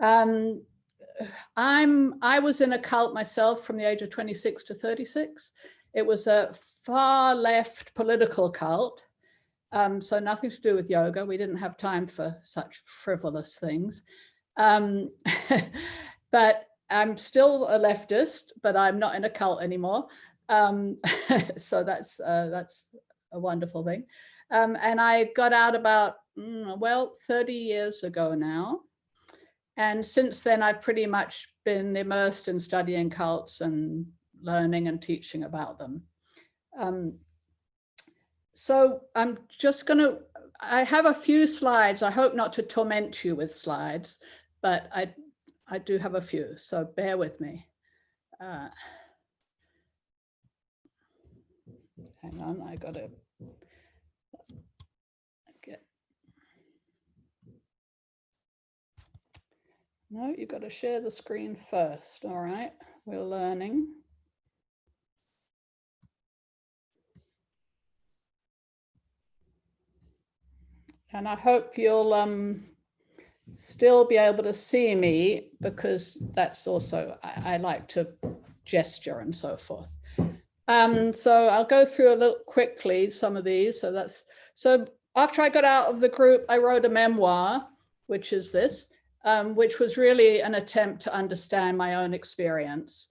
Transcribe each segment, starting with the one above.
Um, I was in a cult myself from the age of 26 to 36. It was a far left political cult. So nothing to do with yoga. We didn't have time for such frivolous things. But I'm still a leftist, but I'm not in a cult anymore. So that's a wonderful thing. And I got out about, well, 30 years ago now. And since then, I've pretty much been immersed in studying cults and learning and teaching about them. So I'm just going to, I have a few slides. I hope not to torment you with slides, but I do have a few, so bear with me. Hang on, I got to get, no, you've got to share the screen first. All right, we're learning. And I hope you'll still be able to see me, because that's also, I like to gesture and so forth. So I'll go through a little quickly some of these. So after I got out of the group, I wrote a memoir, which is this, which was really an attempt to understand my own experience,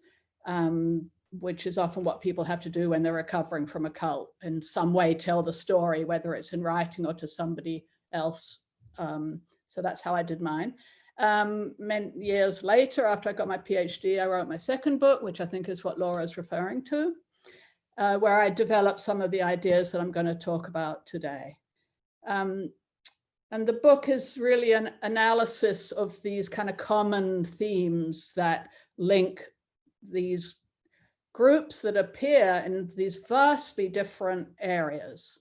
which is often what people have to do when they're recovering from a cult, in some way tell the story, whether it's in writing or to somebody else. So that's how I did mine. Many years later, after I got my PhD, I wrote my second book, which I think is what Laura's referring to, where I developed some of the ideas that I'm going to talk about today. And the book is really an analysis of these kind of common themes that link these groups that appear in these vastly different areas.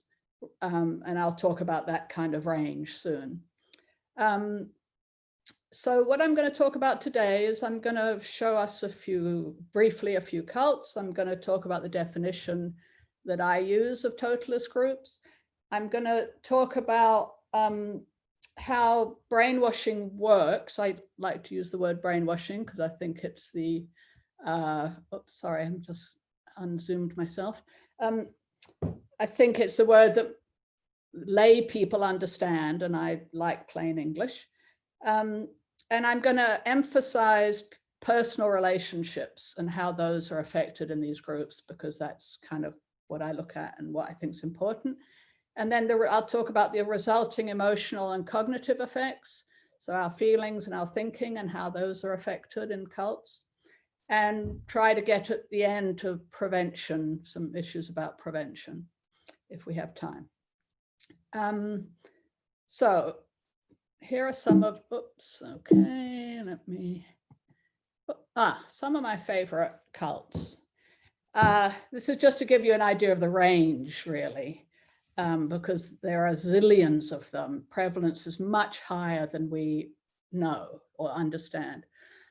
And I'll talk about that kind of range soon. So what I'm going to talk about today is I'm going to show us briefly a few cults. I'm going to talk about the definition that I use of totalist groups. I'm going to talk about how brainwashing works. I like to use the word brainwashing because I think it's the, oops, sorry, I'm just unzoomed myself. I think it's the word that lay people understand, and I like plain English. And I'm going to emphasize personal relationships and how those are affected in these groups, because that's kind of what I look at and what I think is important. And then I'll talk about the resulting emotional and cognitive effects. So our feelings and our thinking and how those are affected in cults, and try to get at the end to prevention, some issues about prevention, if we have time. So here are some of, oops, okay, let me, some of my favorite cults. This is just to give you an idea of the range, really, because there are zillions of them. Prevalence is much higher than we know or understand.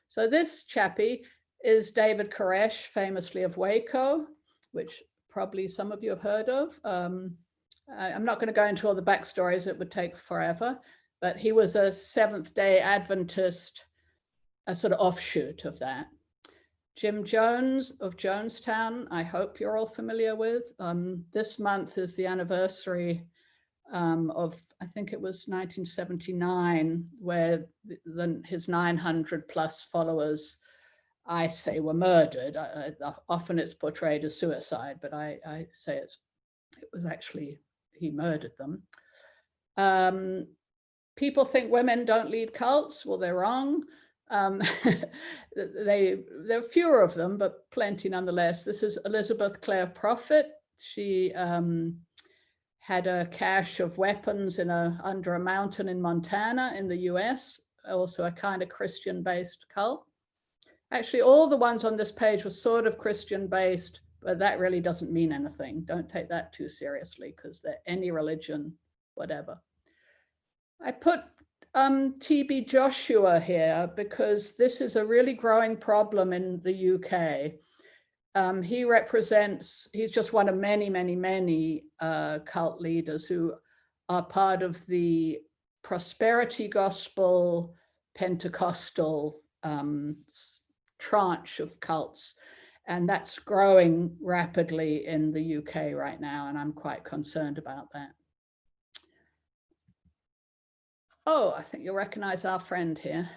So this chappie is David Koresh, famously of Waco, which probably some of you have heard of. I'm not going to go into all the backstories, it would take forever, but he was a Seventh-day Adventist, a sort of offshoot of that. Jim Jones of Jonestown, I hope you're all familiar with. This month is the anniversary of, I think it was 1979, where his 900 plus followers, I say, were murdered. Often it's portrayed as suicide, but I say it was actually, he murdered them. People think women don't lead cults. Well, they're wrong. There are fewer of them, but plenty nonetheless. This is Elizabeth Clare Prophet. She had a cache of weapons under a mountain in Montana in the US, also a kind of Christian-based cult. Actually, all the ones on this page were sort of Christian-based, but that really doesn't mean anything. Don't take that too seriously, because they're any religion, whatever. I put TB Joshua here because this is a really growing problem in the UK. He's just one of many, many, many cult leaders who are part of the prosperity gospel, Pentecostal tranche of cults. And that's growing rapidly in the UK right now, and I'm quite concerned about that. Oh, I think you'll recognize our friend here.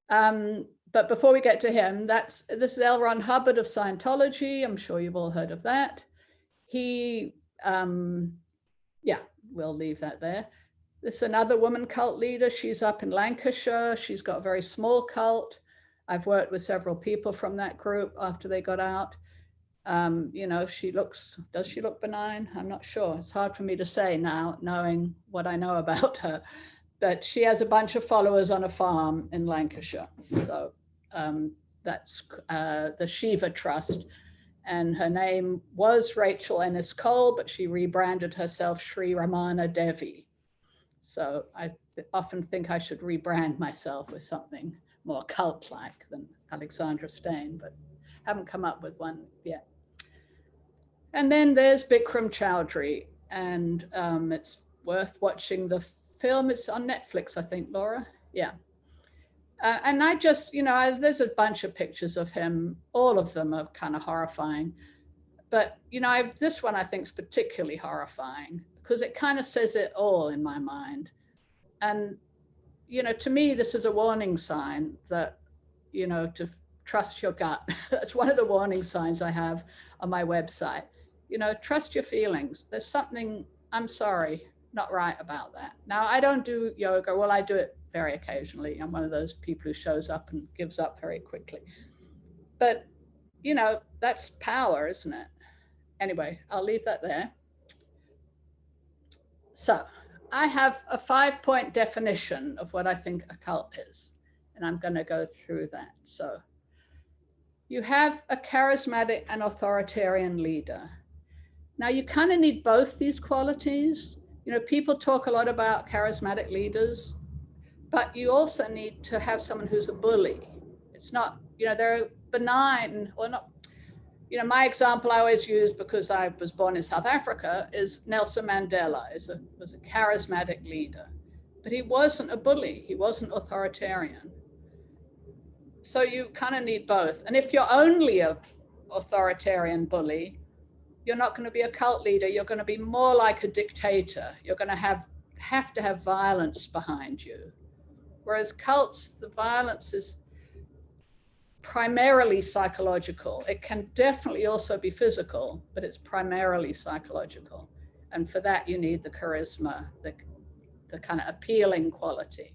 But before we get to him, this is L. Ron Hubbard of Scientology. I'm sure you've all heard of that. He, yeah, we'll leave that there. This is another woman cult leader. She's up in Lancashire. She's got a very small cult. I've worked with several people from that group after they got out. You know, does she look benign? I'm not sure. It's hard for me to say now, knowing what I know about her. But she has a bunch of followers on a farm in Lancashire. So that's the Shiva Trust. And her name was Rachel Ennis Cole, but she rebranded herself Sri Ramana Devi. So I often think I should rebrand myself with something more cult-like than Alexandra Stein, but haven't come up with one yet. And then there's Bikram Chowdhury, and it's worth watching the film. It's on Netflix, I think, Laura. Yeah. And I just, you know, there's a bunch of pictures of him. All of them are kind of horrifying. But, you know, this one I think is particularly horrifying because it kind of says it all in my mind. And, you know, to me, this is a warning sign that, you know, to trust your gut. That's one of the warning signs I have on my website. You know, trust your feelings. There's something, I'm sorry, not right about that. Now, I don't do yoga. Well, I do it very occasionally. I'm one of those people who shows up and gives up very quickly. But, you know, that's power, isn't it? Anyway, I'll leave that there. So I have a 5-point definition of what I think a cult is, and I'm going to go through that. So you have a charismatic and authoritarian leader. Now, you kind of need both these qualities. You know, people talk a lot about charismatic leaders, but you also need to have someone who's a bully. It's not, you know, they're benign or not. You know, my example I always use, because I was born in South Africa, is Nelson Mandela was a charismatic leader, but he wasn't a bully. He wasn't authoritarian. So you kind of need both. And if you're only an authoritarian bully, you're not going to be a cult leader. You're going to be more like a dictator. You're going to have to have violence behind you. Whereas cults, the violence is primarily psychological. It can definitely also be physical, but it's primarily psychological. And for that, you need the charisma, the kind of appealing quality.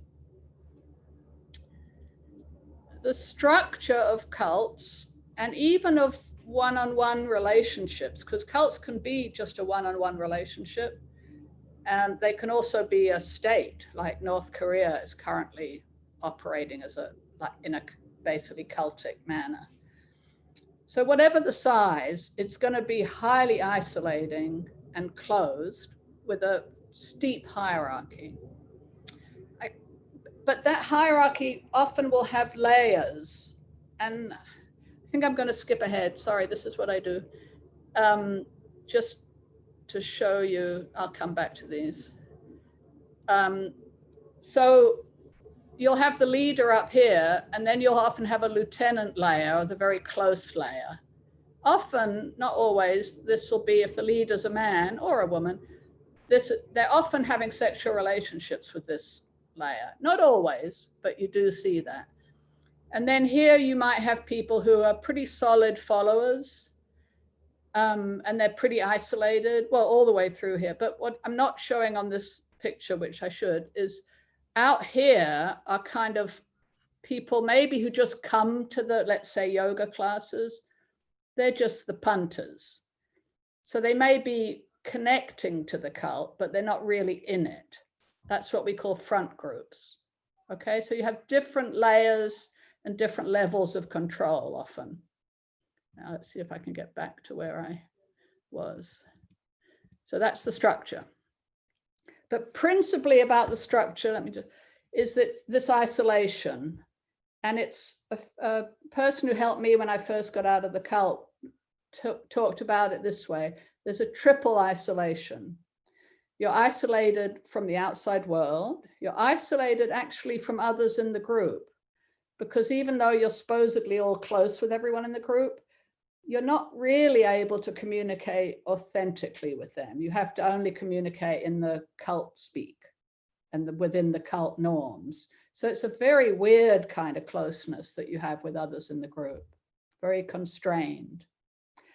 The structure of cults, and even of one-on-one relationships, because cults can be just a one-on-one relationship, and they can also be a state, like North Korea is currently operating as in a basically cultic manner. So whatever the size, it's going to be highly isolating and closed with a steep hierarchy. But that hierarchy often will have layers. And I think I'm going to skip ahead. Sorry, this is what I do. Just to show you, I'll come back to these. So you'll have the leader up here, and then you'll often have a lieutenant layer, or the very close layer. Often, not always, this will be if the leader's a man or a woman, they're often having sexual relationships with this layer. Not always, but you do see that. And then here you might have people who are pretty solid followers, and they're pretty isolated, well, all the way through here. But what I'm not showing on this picture, which I should, is out here are kind of people maybe who just come to the, let's say, yoga classes. They're just the punters. So they may be connecting to the cult, but they're not really in it. That's what we call front groups. Okay, so you have different layers and different levels of control often. Now let's see if I can get back to where I was. So that's the structure. But principally about the structure, is that this isolation. And it's a person who helped me when I first got out of the cult talked about it this way. There's a triple isolation. You're isolated from the outside world. You're isolated actually from others in the group, because even though you're supposedly all close with everyone in the group, you're not really able to communicate authentically with them. You have to only communicate in the cult speak and within the cult norms. So it's a very weird kind of closeness that you have with others in the group, very constrained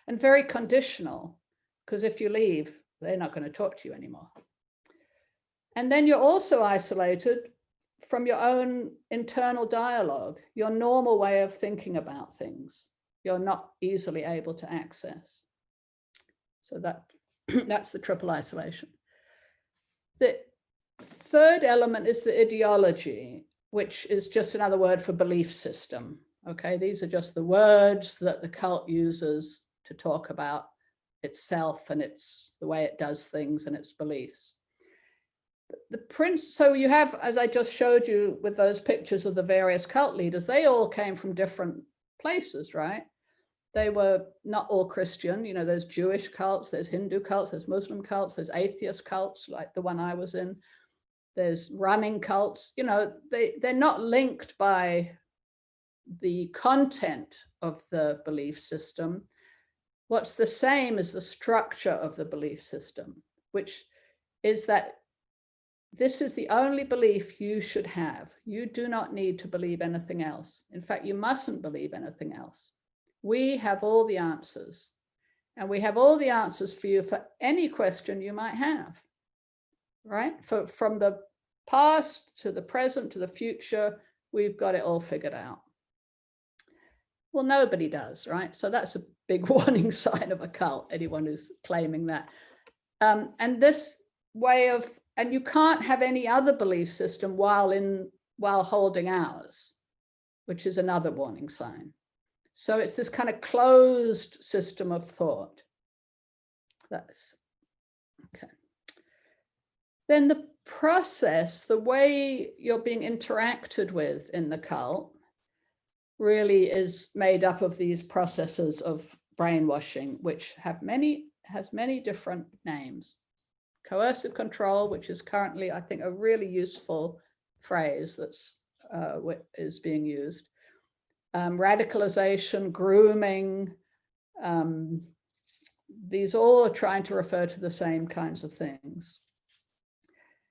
and very conditional, because if you leave, they're not going to talk to you anymore. And then you're also isolated from your own internal dialogue, your normal way of thinking about things. You're not easily able to access. So that's the triple isolation. The third element is the ideology, which is just another word for belief system. Okay, these are just the words that the cult uses to talk about itself and the way it does things and its beliefs. So you have, as I just showed you with those pictures of the various cult leaders, they all came from different places, right? They were not all Christian. You know, there's Jewish cults, there's Hindu cults, there's Muslim cults, there's atheist cults like the one I was in. There's running cults. You know, they're not linked by the content of the belief system. What's the same is the structure of the belief system, which is that this is the only belief you should have. You do not need to believe anything else. In fact, you mustn't believe anything else. We have all the answers, and we have all the answers for you for any question you might have, right? From the past to the present to the future, we've got it all figured out. Well, nobody does, right? So that's a big warning sign of a cult, anyone who's claiming that. And this way of, and you can't have any other belief system while holding ours, which is another warning sign. So it's this kind of closed system of thought. That's okay. Then the process, the way you're being interacted with in the cult really is made up of these processes of brainwashing, which has many different names. Coercive control, which is currently, I think, a really useful phrase that's is being used. Radicalization, grooming, these all are trying to refer to the same kinds of things.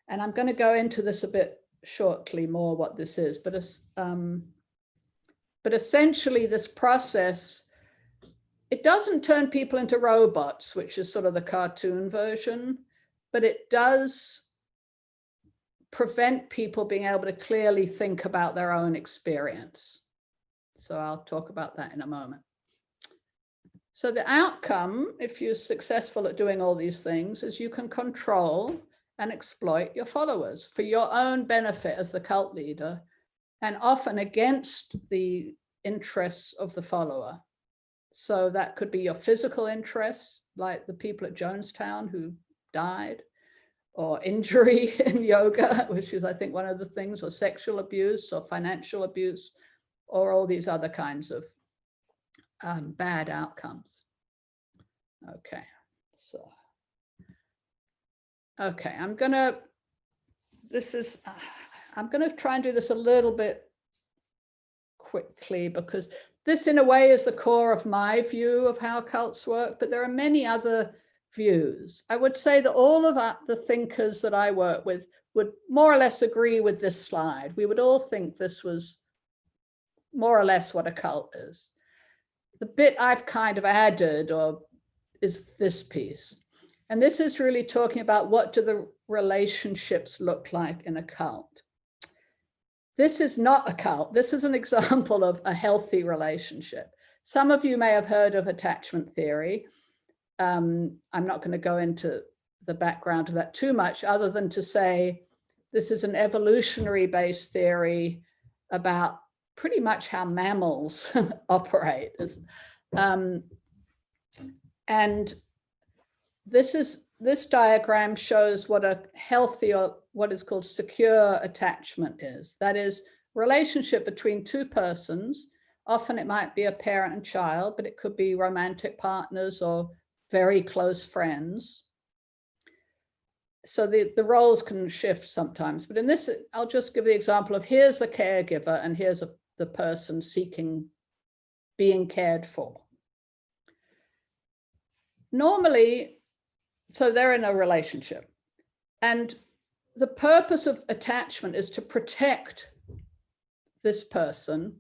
And I'm going to go into this a bit shortly more what this is, but essentially this process, it doesn't turn people into robots, which is sort of the cartoon version, but it does prevent people being able to clearly think about their own experience. So I'll talk about that in a moment. So the outcome, if you're successful at doing all these things, is you can control and exploit your followers for your own benefit as the cult leader, and often against the interests of the follower. So that could be your physical interests, like the people at Jonestown who died, or injury in yoga, which is, I think, one of the things, or sexual abuse or financial abuse, or all these other kinds of bad outcomes. Okay, so, okay, I'm gonna try and do this a little bit quickly, because this in a way is the core of my view of how cults work, but there are many other views. I would say that all of the thinkers that I work with would more or less agree with this slide. We would all think this was more or less what a cult is. The bit I've kind of added is this piece. And this is really talking about what do the relationships look like in a cult. This is not a cult. This is an example of a healthy relationship. Some of you may have heard of attachment theory. I'm not going to go into the background of that too much, other than to say this is an evolutionary based theory about pretty much how mammals operate. And this diagram shows what a healthy, or what is called secure attachment is. That is, relationship between two persons. Often it might be a parent and child, but it could be romantic partners or very close friends. so the roles can shift sometimes, but in this, I'll just give the example of here's the caregiver and here's the person seeking being cared for. Normally, so they're in a relationship, and the purpose of attachment is to protect this person.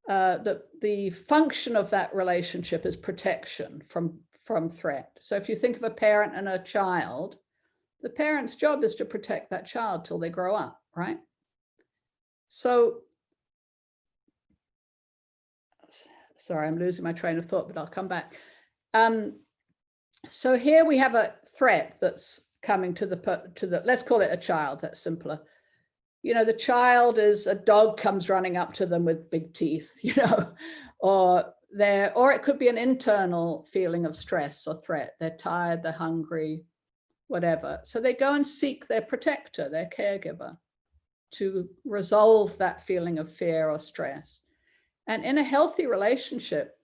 The function of that relationship is protection from threat. So if you think of a parent and a child, the parent's job is to protect that child till they grow up, right? So, sorry, I'm losing my train of thought, but I'll come back. So here we have a threat that's coming to the, let's call it a child, that's simpler. You know, the child is, a dog comes running up to them with big teeth, you know, or it could be an internal feeling of stress or threat. They're tired, they're hungry, whatever. So they go and seek their protector, their caregiver, to resolve that feeling of fear or stress. And in a healthy relationship,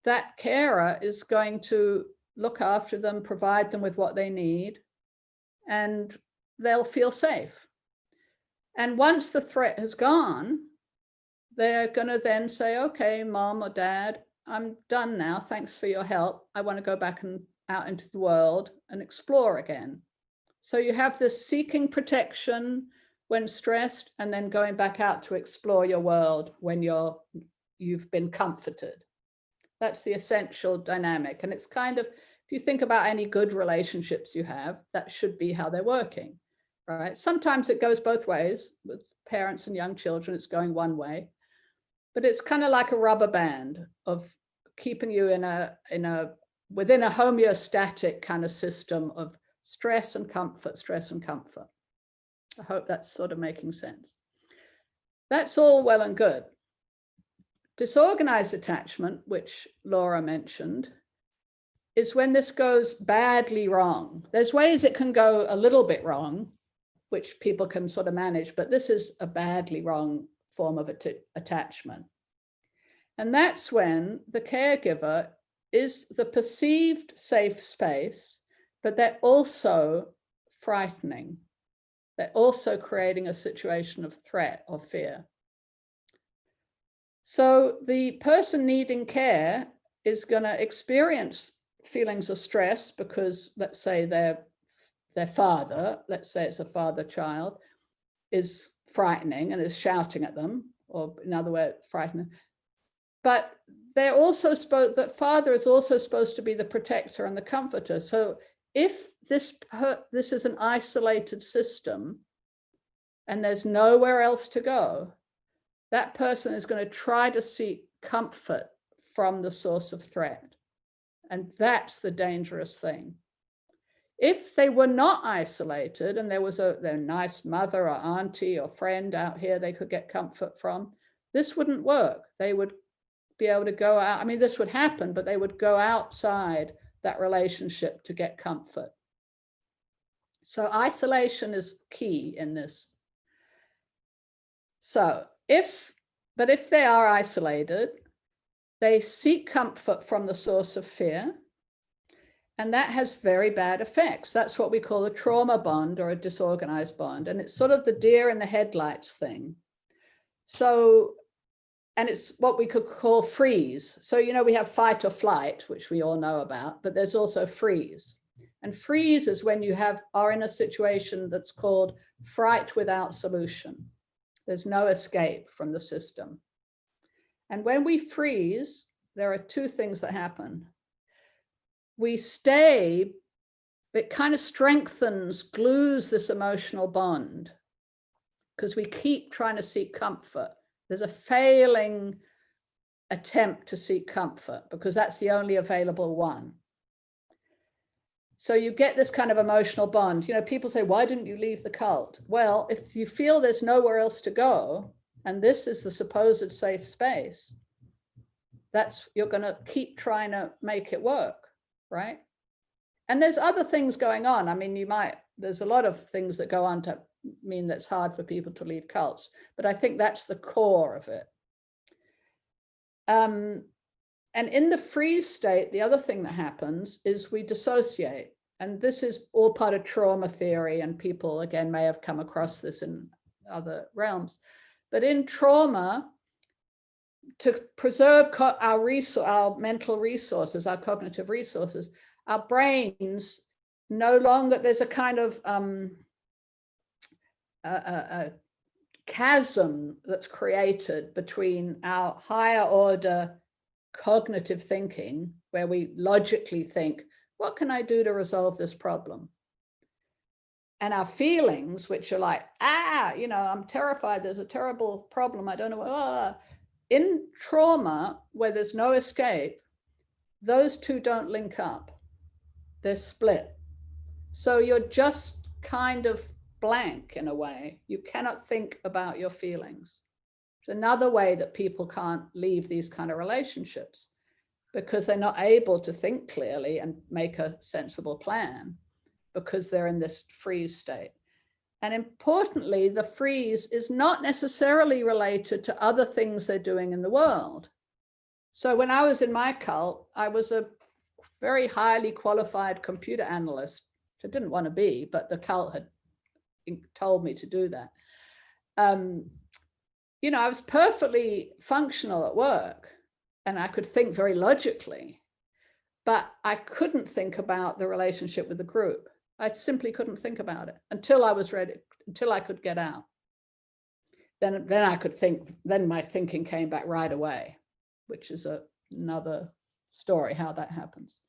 that carer is going to look after them, provide them with what they need, and they'll feel safe. And once the threat has gone, they're going to then say, okay, mom or dad, I'm done now. Thanks for your help. I want to go back and out into the world and explore again. So you have this seeking protection when stressed, and then going back out to explore your world when you've been comforted. That's the essential dynamic. And it's kind of, if you think about any good relationships you have, that should be how they're working, right? Sometimes it goes both ways. With parents and young children, it's going one way, but it's kind of like a rubber band of keeping you within a homeostatic kind of system of stress and comfort, stress and comfort. I hope that's sort of making sense. That's all well and good. Disorganized attachment, which Laura mentioned, is when this goes badly wrong. There's ways it can go a little bit wrong, which people can sort of manage, but this is a badly wrong form of attachment. And that's when the caregiver is the perceived safe space, but they're also frightening. They're also creating a situation of threat or fear. So the person needing care is going to experience feelings of stress because, let's say, their father, let's say it's a father-child, is frightening and is shouting at them, or in other words, frightening. But they're also that father is also supposed to be the protector and the comforter. So if this is an isolated system and there's nowhere else to go, that person is going to try to seek comfort from the source of threat. And that's the dangerous thing. If they were not isolated and there was their nice mother or auntie or friend out here they could get comfort from, this wouldn't work. They would be able to go out. I mean, this would happen, but they would go outside that relationship to get comfort. So isolation is key in this. So if they are isolated, they seek comfort from the source of fear, and that has very bad effects. That's what we call a trauma bond or a disorganized bond. And it's sort of the deer in the headlights thing. So, and it's what we could call freeze. So, you know, we have fight or flight, which we all know about, but there's also freeze. And freeze is when you are in a situation that's called fright without solution. There's no escape from the system. And when we freeze, there are two things that happen. We stay, it kind of strengthens, glues this emotional bond because we keep trying to seek comfort. There's a failing attempt to seek comfort because that's the only available one. So you get this kind of emotional bond. You know, people say, why didn't you leave the cult? Well, if you feel there's nowhere else to go, and this is the supposed safe space, you're going to keep trying to make it work, right? And there's other things going on. I mean, there's a lot of things that go on to mean that's hard for people to leave cults, but I think that's the core of it. And in the freeze state, the other thing that happens is we dissociate. and this is all part of trauma theory, and people again may have come across this in other realms, but in trauma, to preserve our mental resources, our cognitive resources, our brains no longer, there's a kind of a chasm that's created between our higher order cognitive thinking, where we logically think, what can I do to resolve this problem? And our feelings, which are like, I'm terrified, there's a terrible problem, I don't know what. In trauma, where there's no escape, those two don't link up. They're split. So you're just kind of blank in a way. You cannot think about your feelings. It's another way that people can't leave these kind of relationships, because they're not able to think clearly and make a sensible plan, because they're in this freeze state. And importantly, the freeze is not necessarily related to other things they're doing in the world. So when I was in my cult, I was a very highly qualified computer analyst, which I didn't want to be, but the cult had told me to do that. I was perfectly functional at work, and I could think very logically, but I couldn't think about the relationship with the group. I simply couldn't think about it until I was ready, until I could get out. Then I could think, then my thinking came back right away, which is another story how that happens.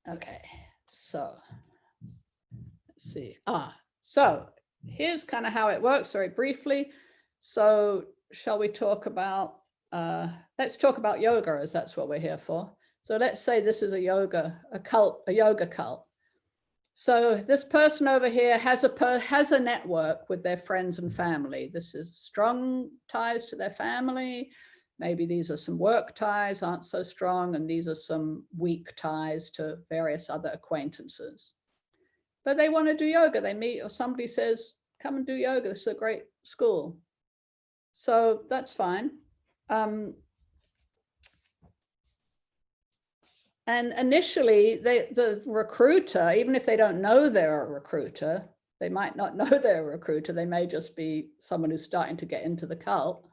Okay, so let's see. So here's kind of how it works very briefly. So shall we talk about, let's talk about yoga, as that's what we're here for. So let's say this is a yoga cult. So this person over here has a network with their friends and family. This is strong ties to their family. Maybe these are some work ties, aren't so strong, and these are some weak ties to various other acquaintances. But they want to do yoga. They meet, or somebody says, come and do yoga. This is a great school. So that's fine. And initially, the recruiter, even if they don't know they're a recruiter, they might not know they're a recruiter. They may just be someone who's starting to get into the cult.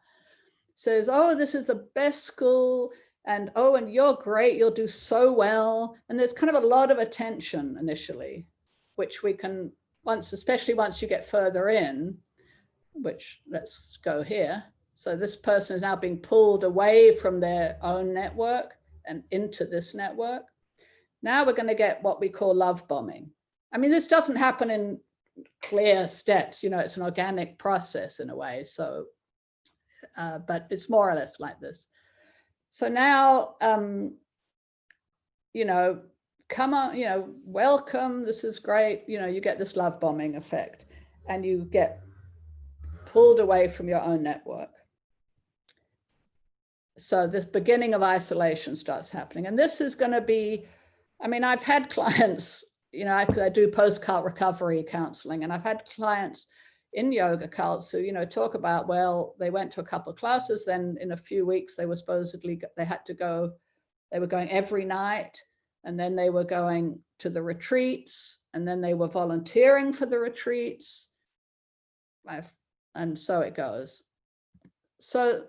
Says, oh, this is the best school, and oh, and you're great, you'll do so well. And there's kind of a lot of attention initially, which we can, especially once you get further in, which let's go here. So this person is now being pulled away from their own network and into this network. Now we're going to get what we call love bombing. I mean, this doesn't happen in clear steps, it's an organic process in a way. So, but it's more or less like this. So now, come on, welcome, this is great. You get this love bombing effect, and you get pulled away from your own network. So this beginning of isolation starts happening. And this is going to be, I've had clients, I do post-cult recovery counseling, and I've had clients in yoga cults who, talk about, well, they went to a couple of classes, then in a few weeks, they were going every night, and then they were going to the retreats, and then they were volunteering for the retreats. And so it goes. So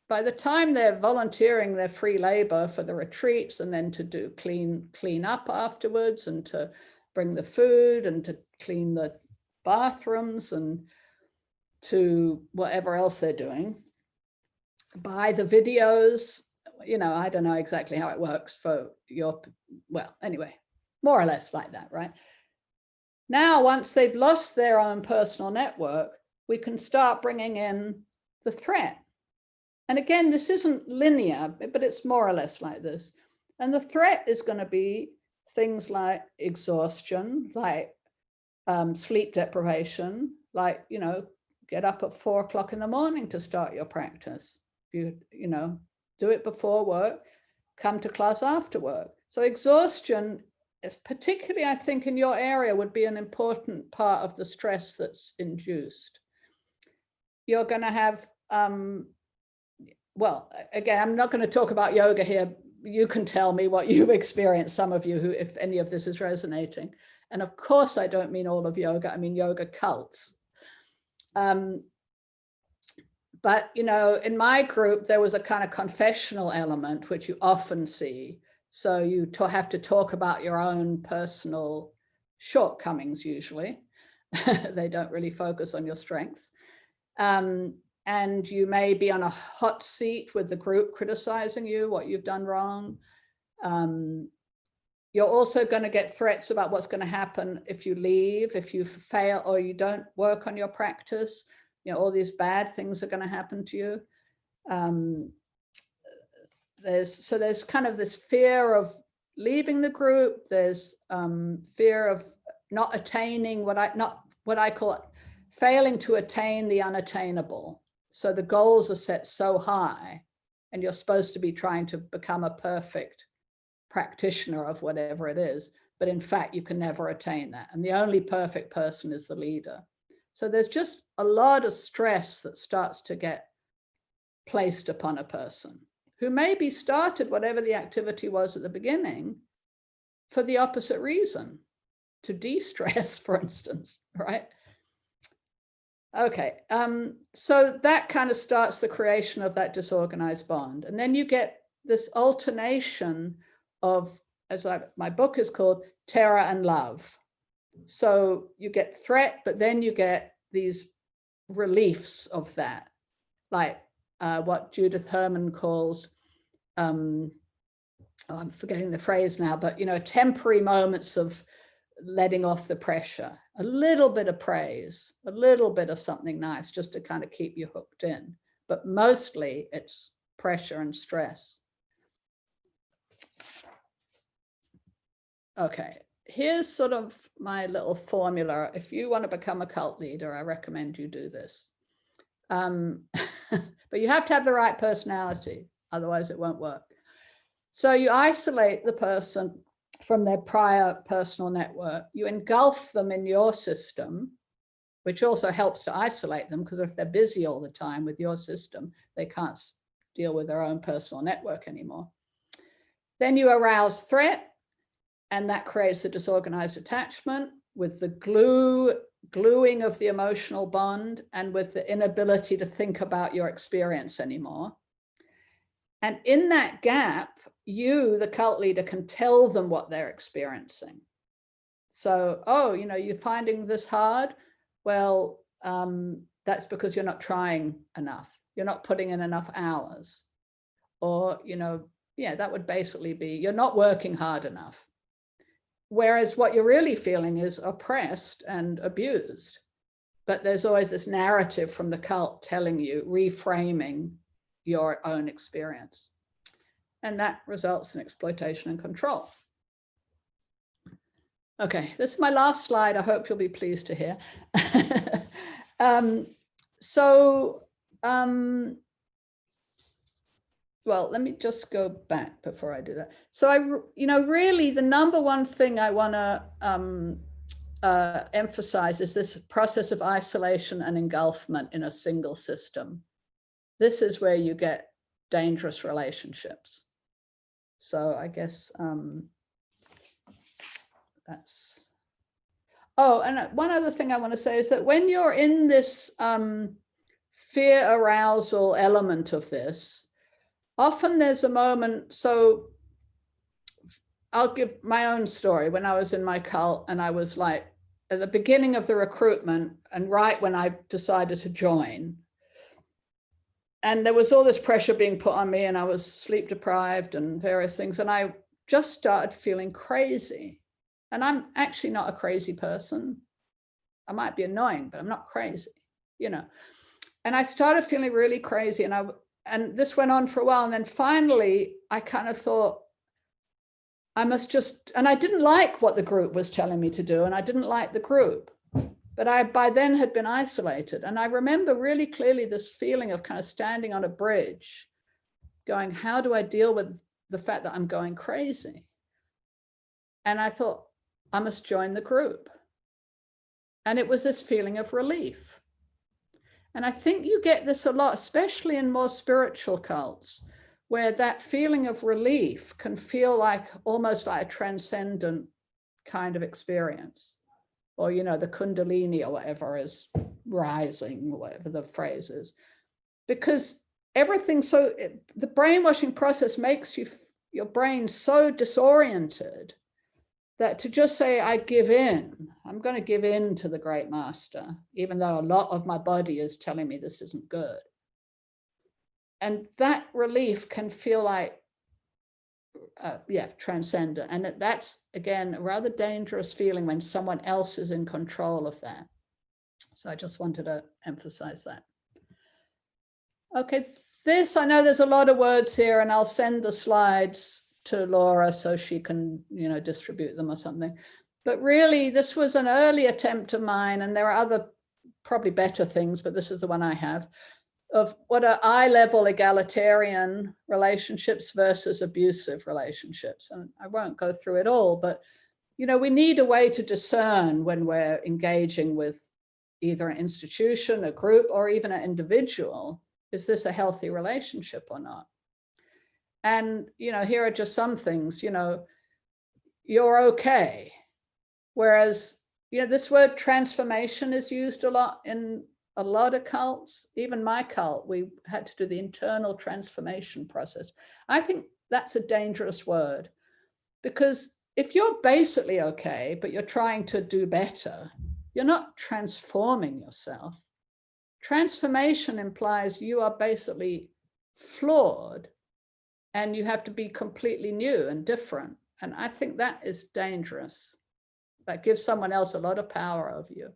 by the time they're volunteering their free labor for the retreats, and then to do clean up afterwards, and to bring the food, and to clean the bathrooms, and to whatever else they're doing, buy the videos, I don't know exactly how it works for anyway, more or less like that, right? Now, once they've lost their own personal network, we can start bringing in the threat. And again, this isn't linear, but it's more or less like this. And the threat is going to be things like exhaustion, like sleep deprivation, like, get up at 4 o'clock in the morning to start your practice. Do it before work, come to class after work. So exhaustion is particularly, I think, in your area would be an important part of the stress that's induced. You're going to have, well, again, I'm not going to talk about yoga here you can tell me what you've experienced, some of you, who, if any of this is resonating. And of course, I don't mean all of yoga, I mean yoga cults. But, you know, in my group, there was a kind of confessional element, which you often see. So you have to talk about your own personal shortcomings, usually. They don't really focus on your strengths. And you may be on a hot seat with the group criticizing you, what you've done wrong. You're also going to get threats about what's going to happen if you leave, if you fail or you don't work on your practice. You know, all these bad things are going to happen to you. There's kind of this fear of leaving the group. There's fear of not attaining what I call it, failing to attain the unattainable. So the goals are set so high, and you're supposed to be trying to become a perfect practitioner of whatever it is, but in fact, you can never attain that. And the only perfect person is the leader. So there's just a lot of stress that starts to get placed upon a person who maybe started whatever the activity was at the beginning for the opposite reason, to de-stress, for instance, right? Okay, so that kind of starts the creation of that disorganized bond. And then you get this alternation of, my book is called Terror and Love. So you get threat, but then you get these reliefs of that, like what Judith Herman calls, I'm forgetting the phrase now, but, you know, temporary moments of letting off the pressure, a little bit of praise, a little bit of something nice, just to kind of keep you hooked in. But mostly it's pressure and stress. Okay, here's sort of my little formula. If you want to become a cult leader, I recommend you do this. But you have to have the right personality, otherwise it won't work. So you isolate the person from their prior personal network. You engulf them in your system, which also helps to isolate them, because if they're busy all the time with your system, they can't deal with their own personal network anymore. Then you arouse threat, and that creates the disorganized attachment with the gluing of the emotional bond and with the inability to think about your experience anymore. And in that gap, you, the cult leader, can tell them what they're experiencing. So, oh, you know, you're finding this hard? Well, that's because you're not trying enough. You're not putting in enough hours. Or, you know, yeah, that would basically be, you're not working hard enough. Whereas what you're really feeling is oppressed and abused. But there's always this narrative from the cult telling you, reframing your own experience. And that results in exploitation and control. Okay, this is my last slide. I hope you'll be pleased to hear. Well, let me just go back before I do that. So you know, really the number one thing I want to emphasize is this process of isolation and engulfment in a single system. This is where you get dangerous relationships. So I guess that's, oh, and one other thing I want to say is that when you're in this fear arousal element of this, often there's a moment, so I'll give my own story. When I was in my cult and I was like at the beginning of the recruitment and right when I decided to join, and there was all this pressure being put on me and I was sleep deprived and various things. And I just started feeling crazy. And I'm actually not a crazy person. I might be annoying, but I'm not crazy, you know. And I started feeling really crazy, and this went on for a while. And then finally, I kind of thought, I must just, and I didn't like what the group was telling me to do, and I didn't like the group. But I, by then, had been isolated. And I remember really clearly this feeling of kind of standing on a bridge, going, how do I deal with the fact that I'm going crazy? And I thought, I must join the group. And it was this feeling of relief. And I think you get this a lot, especially in more spiritual cults, where that feeling of relief can feel like almost like a transcendent kind of experience. Or, you know, the Kundalini or whatever is rising, whatever the phrase is. Because everything, the brainwashing process makes your brain so disoriented that to just say, I give in, I'm going to give in to the great master, even though a lot of my body is telling me this isn't good. And that relief can feel like, transcendent. And that's, again, a rather dangerous feeling when someone else is in control of that. So I just wanted to emphasize that. Okay, I know there's a lot of words here, and I'll send the slides to Laura so she can, you know, distribute them or something. But really, this was an early attempt of mine, and there are other probably better things, but this is the one I have, of what are eye-level egalitarian relationships versus abusive relationships. And I won't go through it all, but, you know, we need a way to discern when we're engaging with either an institution, a group, or even an individual. Is this a healthy relationship or not? And, you know, here are just some things, you know, you're okay. Whereas, you know, this word transformation is used a lot in a lot of cults. Even my cult, we had to do the internal transformation process. I think that's a dangerous word, because if you're basically okay, but you're trying to do better, you're not transforming yourself. Transformation implies you are basically flawed and you have to be completely new and different. And I think that is dangerous. That gives someone else a lot of power over you.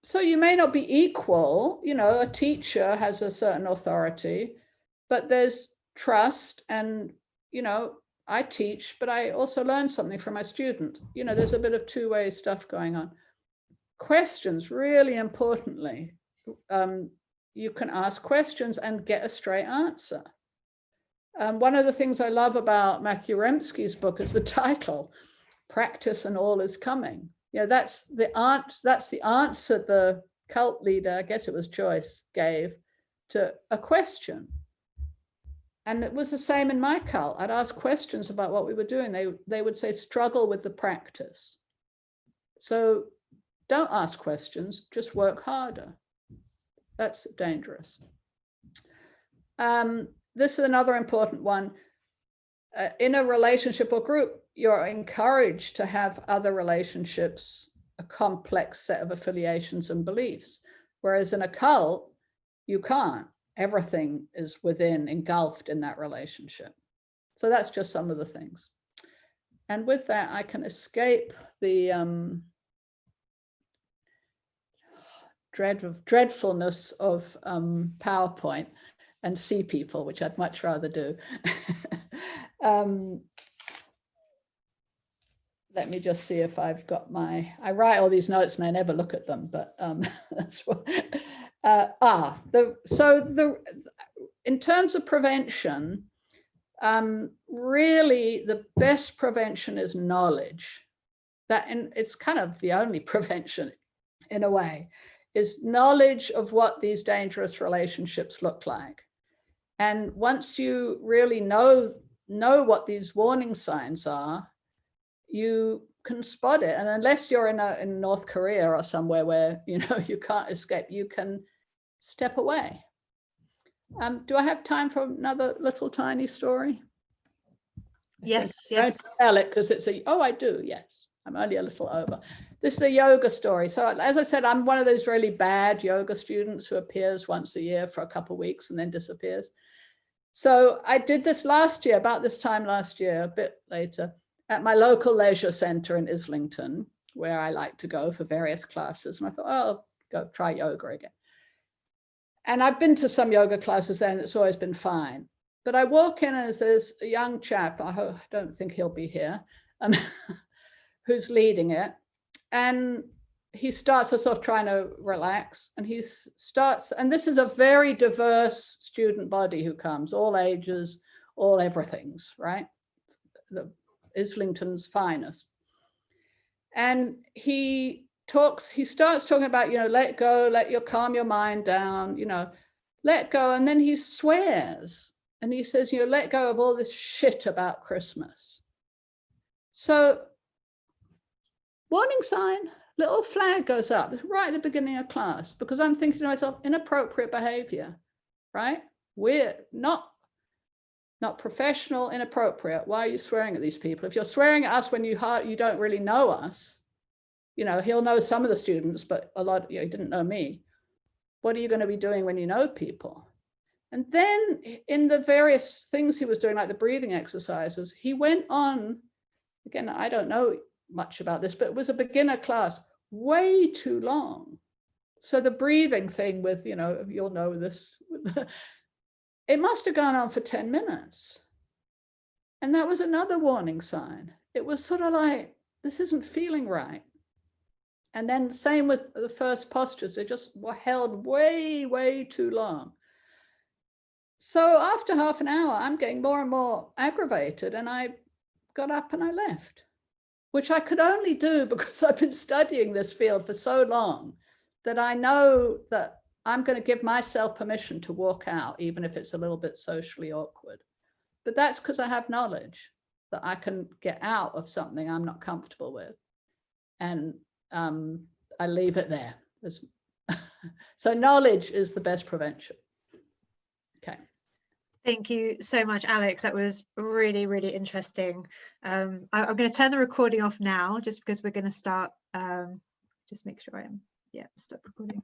So you may not be equal, you know, a teacher has a certain authority, but there's trust, and, you know, I teach, but I also learn something from my student. You know, there's a bit of two-way stuff going on. Questions, really importantly, you can ask questions and get a straight answer. One of the things I love about Matthew Remsky's book is the title, Practice and All is Coming. You know, that's the answer the cult leader, I guess it was Joyce, gave to a question. And it was the same in my cult. I'd ask questions about what we were doing. They would say, struggle with the practice. So don't ask questions, just work harder. That's dangerous. This is another important one. In a relationship or group, you're encouraged to have other relationships, a complex set of affiliations and beliefs. Whereas in a cult, you can't. Everything is engulfed in that relationship. So that's just some of the things. And with that, I can escape the dreadfulness of PowerPoint and see people, which I'd much rather do. Let me just see if I've got I write all these notes and I never look at them, but that's what, in terms of prevention, really the best prevention is knowledge. It's kind of the only prevention in a way, is knowledge of what these dangerous relationships look like. And once you really know what these warning signs are, you can spot it. And unless you're in North Korea or somewhere where, you know, you can't escape, you can step away. Do I have time for another little tiny story? Yes. I don't tell it because it's I do, yes. I'm only a little over. This is a yoga story. So as I said, I'm one of those really bad yoga students who appears once a year for a couple of weeks and then disappears. So I did this last year, about this time last year, a bit later, at my local leisure center in Islington, where I like to go for various classes. And I thought, I'll go try yoga again. And I've been to some yoga classes there and it's always been fine. But I walk in as there's a young chap, I don't think he'll be here, who's leading it. And he starts us off trying to relax, and and this is a very diverse student body who comes, all ages, all everythings, right? The Islington's finest. And he starts talking about, you know, let go, calm your mind down, you know, let go. And then he swears and he says, you know, let go of all this shit about Christmas. So warning sign, little flag goes up right at the beginning of class, because I'm thinking to myself, inappropriate behavior, right? We're not professional, inappropriate. Why are you swearing at these people? If you're swearing at us when you don't really know us, you know, he'll know some of the students, but a lot, you know, he didn't know me. What are you going to be doing when you know people? And then in the various things he was doing, like the breathing exercises, he went on, again, I don't know much about this, but it was a beginner class, way too long. So the breathing thing with, you know, you'll know this, it must have gone on for 10 minutes. And that was another warning sign. It was sort of like, this isn't feeling right. And then same with the first postures, they just were held way, way too long. So after half an hour, I'm getting more and more aggravated, and I got up and I left, which I could only do because I've been studying this field for so long that I know that I'm going to give myself permission to walk out, even if it's a little bit socially awkward. But that's because I have knowledge that I can get out of something I'm not comfortable with. And I leave it there. So knowledge is the best prevention. Okay. Thank you so much, Alex. That was really, really interesting. I'm going to turn the recording off now, just because we're going to start. Just make sure I am, yeah, stop recording.